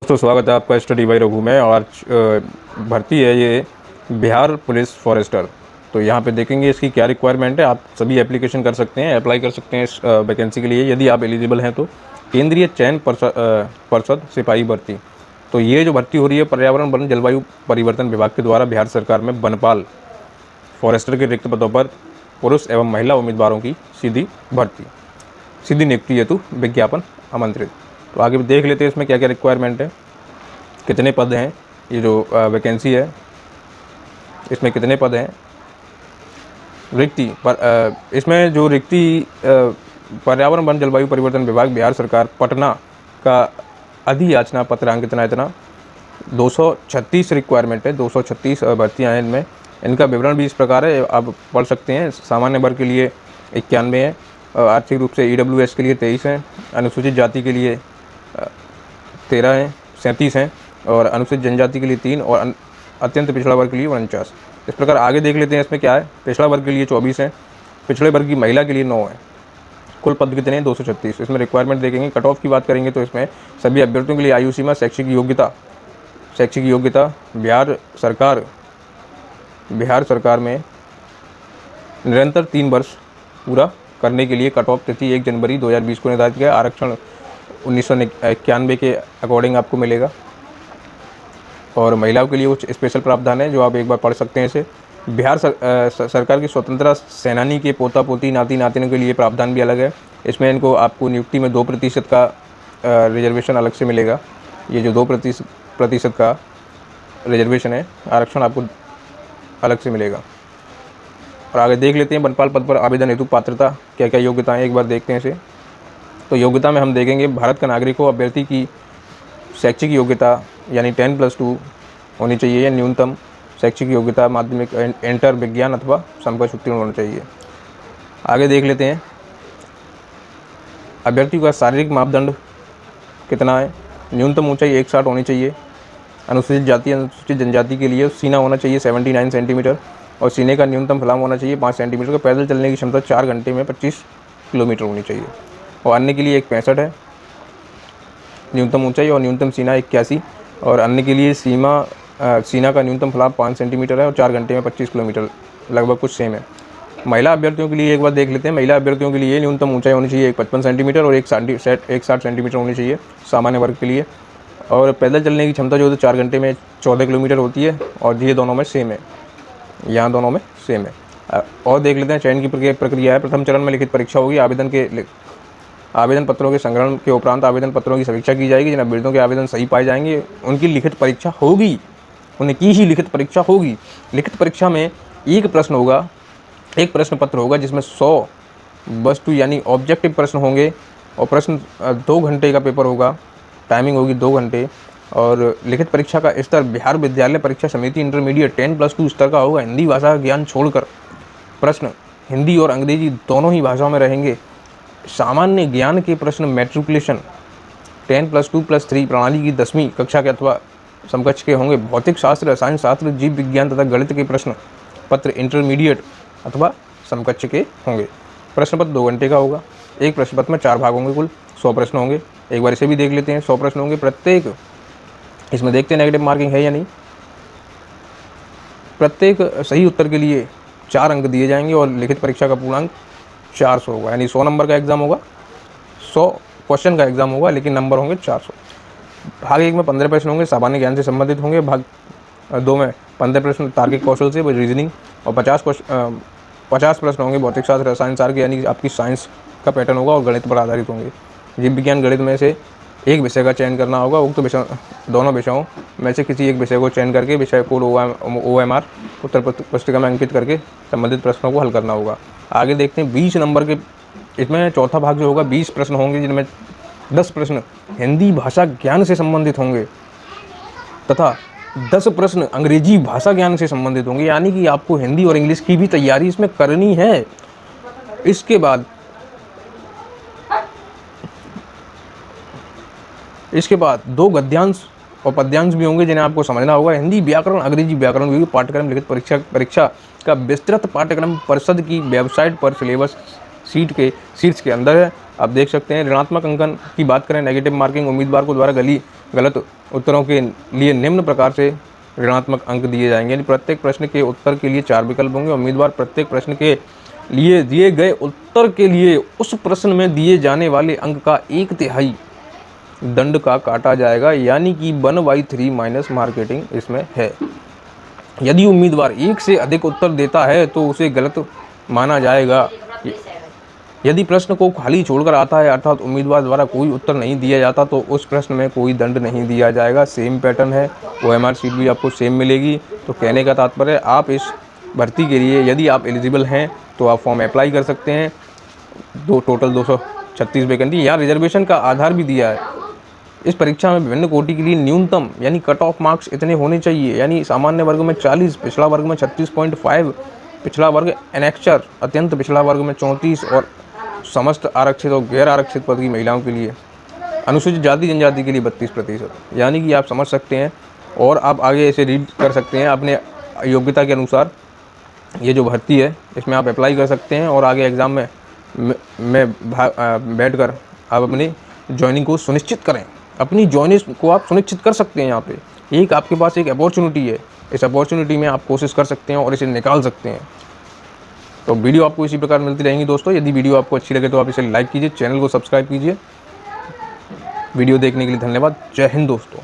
तो स्वागत है आपका स्टडी बाई रघु में। और आज भर्ती है ये बिहार पुलिस फॉरेस्टर। तो यहाँ पे देखेंगे इसकी क्या रिक्वायरमेंट है। आप सभी एप्लीकेशन कर सकते हैं, अप्लाई कर सकते हैं इस वैकेंसी के लिए यदि आप एलिजिबल हैं तो। केंद्रीय चयन पर्षद सिपाही भर्ती। तो ये जो भर्ती हो रही है पर्यावरण वन जलवायु परिवर्तन विभाग के द्वारा बिहार सरकार में वनपाल फॉरेस्टर के रिक्त पदों पर पुरुष एवं महिला उम्मीदवारों की सीधी भर्ती, सीधी नियुक्ति हेतु विज्ञापन आमंत्रित। तो आगे देख लेते हैं इसमें क्या क्या रिक्वायरमेंट है, कितने पद हैं। ये जो वैकेंसी है इसमें कितने पद हैं, रिक्ति पर इसमें जो रिक्ति पर्यावरण वन जलवायु परिवर्तन विभाग बिहार सरकार पटना का अधियाचना पत्रांक इतना 236 रिक्वायरमेंट है, 236 भर्तियाँ हैं इनमें। इनका विवरण भी इस प्रकार है, आप पढ़ सकते हैं। सामान्य वर्ग के लिए 91 है, आर्थिक रूप से EWS के लिए 23 हैं, अनुसूचित जाति के लिए 13 हैं, 37 हैं, और अनुसूचित जनजाति के लिए 3 और अत्यंत पिछड़ा वर्ग के लिए 49। इस प्रकार आगे देख लेते हैं इसमें क्या है। पिछड़ा वर्ग के लिए 24 हैं, पिछड़े वर्ग की महिला के लिए 9 है। कुल पद कितने हैं? 236। इसमें रिक्वायरमेंट देखेंगे। कट ऑफ की बात करेंगे तो इसमें सभी अभ्यर्थियों के लिए आयु सीमा, शैक्षिक योग्यता बिहार सरकार में निरंतर 3 वर्ष पूरा करने के लिए कट ऑफ तिथि 1 जनवरी 2020 को निर्धारित किया। आरक्षण 1991 के अकॉर्डिंग आपको मिलेगा। और महिलाओं के लिए कुछ स्पेशल प्रावधान है जो आप एक बार पढ़ सकते हैं इसे। बिहार सरकार की स्वतंत्रता सेनानी के पोता पोती नाती नातिनों के लिए प्रावधान भी अलग है। इसमें इनको आपको नियुक्ति में 2% का रिजर्वेशन अलग से मिलेगा। ये जो 2% का रिजर्वेशन है, आरक्षण आपको अलग से मिलेगा। और आगे देख लेते हैं वनपाल पद पर आवेदन हेतु पात्रता क्या क्या योग्यताएं, एक बार देखते हैं इसे। तो योग्यता में हम देखेंगे भारत का नागरिक हो, अभ्यर्थी की शैक्षिक योग्यता यानी 10+2 होनी चाहिए या न्यूनतम शैक्षिक योग्यता माध्यमिक इंटर विज्ञान अथवा समकक्ष उत्तीर्ण होना चाहिए। आगे देख लेते हैं अभ्यर्थी का शारीरिक मापदंड कितना है। न्यूनतम ऊंचाई 160 होनी चाहिए। अनुसूचित जाति अनुसूचित जनजाति के लिए सीना होना चाहिए 79 सेंटीमीटर और सीने का न्यूनतम फलांग होना चाहिए 5 सेंटीमीटर का। पैदल चलने की क्षमता 4 घंटे में 25 किलोमीटर होनी चाहिए। और अन्य के लिए 165 है न्यूनतम ऊंचाई और न्यूनतम सीना 81। और अन्य के लिए सीना का न्यूनतम फलांग 5 सेंटीमीटर है और 4 घंटे में 25 किलोमीटर, लगभग कुछ सेम है। महिला अभ्यर्थियों के लिए एक बार देख लेते हैं। महिला अभ्यर्थियों के लिए न्यूनतम ऊंचाई होनी चाहिए 55 सेंटीमीटर और 160 सेंटीमीटर होनी चाहिए सामान्य वर्ग के लिए। और पैदल चलने की क्षमता जो है 4 घंटे में 14 किलोमीटर होती है। और ये दोनों में सेम है, यहाँ दोनों में सेम है। और देख लेते हैं चयन की प्रक्रिया है। प्रथम चरण में लिखित परीक्षा होगी। आवेदन पत्रों के संग्रहण के उपरांत आवेदन पत्रों की समीक्षा की जाएगी। जिन अभ्यर्थियों के आवेदन सही पाए जाएंगे उनकी लिखित परीक्षा होगी, उनकी ही लिखित परीक्षा होगी। लिखित परीक्षा में एक प्रश्न पत्र होगा जिसमें 100 वस्तु यानी ऑब्जेक्टिव प्रश्न होंगे और प्रश्न 2 घंटे का पेपर होगा, टाइमिंग होगी 2 घंटे। और लिखित परीक्षा का स्तर बिहार विद्यालय परीक्षा समिति इंटरमीडिएट 10+2 स्तर का होगा। हिंदी भाषा का ज्ञान छोड़कर प्रश्न हिंदी और अंग्रेजी दोनों ही भाषाओं में रहेंगे। सामान्य ज्ञान के प्रश्न मैट्रिकुलेशन 10+2+3 प्रणाली की 10वीं कक्षा के अथवा समकक्ष के होंगे। भौतिक शास्त्र, रसायन शास्त्र, जीव विज्ञान तथा गणित के प्रश्न पत्र इंटरमीडिएट अथवा समकक्ष के होंगे। प्रश्न पत्र 2 घंटे का होगा। एक प्रश्न पत्र में 4 भाग होंगे, कुल 100 प्रश्न होंगे। एक बार इसे भी देख लेते हैं। 100 प्रश्न होंगे प्रत्येक, इसमें देखते हैं नेगेटिव मार्किंग है या नहीं। प्रत्येक सही उत्तर के लिए 4 अंक दिए जाएंगे और लिखित परीक्षा का पूर्णांक 400 होगा। यानी 100 नंबर का एग्जाम होगा, 100 क्वेश्चन का एग्जाम होगा, लेकिन नंबर होंगे 400। भाग 1 में 15 प्रश्न होंगे, सामान्य ज्ञान से संबंधित होंगे। भाग 2 में 15 प्रश्न तार्किक कौशल से, रीजनिंग, और 50 प्रश्न होंगे भौतिक शास्त्र, रसायन शास्त्र के यानी आपकी साइंस का पैटर्न होगा और गणित पर आधारित होंगे। जीव विज्ञान गणित में से एक विषय का चयन करना होगा। उक्त दोनों विषयों में से किसी एक विषय को चयन करके विषय कोड OMR उत्तर पुस्तिका में अंकित करके संबंधित प्रश्नों को हल करना होगा। आगे देखते हैं 20 नंबर के, इसमें चौथा भाग जो होगा 20 प्रश्न होंगे जिनमें 10 प्रश्न हिंदी भाषा ज्ञान से संबंधित होंगे तथा 10 प्रश्न अंग्रेजी भाषा ज्ञान से संबंधित होंगे। यानी कि आपको हिंदी और इंग्लिश की भी तैयारी इसमें करनी है। इसके बाद 2 गद्यांश और पद्यांश भी होंगे जिन्हें आपको समझना होगा। हिंदी व्याकरण, अंग्रेजी व्याकरण भी पाठ्यक्रम लिखित परीक्षा का विस्तृत पाठ्यक्रम परिषद की वेबसाइट पर सिलेबस शीट्स के अंदर है। आप देख सकते हैं। ऋणात्मक अंकन की बात करें, नेगेटिव मार्किंग उम्मीदवार को द्वारा गलत उत्तरों के लिए निम्न प्रकार से ऋणात्मक अंक दिए जाएंगे। यानी प्रत्येक प्रश्न के उत्तर के लिए 4 विकल्प होंगे। उम्मीदवार प्रत्येक प्रश्न के लिए दिए गए उत्तर के लिए उस प्रश्न में दिए जाने वाले अंक का 1/3 दंड का काटा जाएगा, यानी कि 1/3 माइनस मार्केटिंग इसमें है। यदि उम्मीदवार 1 से अधिक उत्तर देता है तो उसे गलत माना जाएगा। यदि प्रश्न को खाली छोड़कर आता है, अर्थात उम्मीदवार द्वारा कोई उत्तर नहीं दिया जाता, तो उस प्रश्न में कोई दंड नहीं दिया जाएगा। सेम पैटर्न है, OMR शीट भी आपको सेम मिलेगी। तो कहने का तात्पर्य, आप इस भर्ती के लिए यदि आप एलिजिबल हैं तो आप फॉर्म अप्लाई कर सकते हैं। टोटल 236 वैकेंसी, यहाँ रिजर्वेशन का आधार भी दिया है। इस परीक्षा में विभिन्न कोटि के लिए न्यूनतम यानी कट ऑफ मार्क्स इतने होने चाहिए। यानी सामान्य वर्ग में 40, पिछड़ा वर्ग में 36.5, पिछड़ा वर्ग एनेक्चर अत्यंत पिछड़ा वर्ग में 34 और समस्त आरक्षित और गैर आरक्षित पद की महिलाओं के लिए, अनुसूचित जाति जनजाति के लिए 32%। यानी कि आप समझ सकते हैं और आप आगे इसे रीड कर सकते हैं अपने योग्यता के अनुसार। ये जो भर्ती है इसमें आप अप्लाई कर सकते हैं और आगे एग्ज़ाम में बैठकर आप अपनी ज्वाइनिंग को सुनिश्चित करें। अपनी ज्वाइनिंग को आप सुनिश्चित कर सकते हैं। यहाँ पे एक आपके पास एक अपॉर्चुनिटी है, इस अपॉर्चुनिटी में आप कोशिश कर सकते हैं और इसे निकाल सकते हैं। तो वीडियो आपको इसी प्रकार मिलती रहेंगी दोस्तों। यदि वीडियो आपको अच्छी लगे तो आप इसे लाइक कीजिए, चैनल को सब्सक्राइब कीजिए। वीडियो देखने के लिए धन्यवाद। जय हिंद दोस्तों।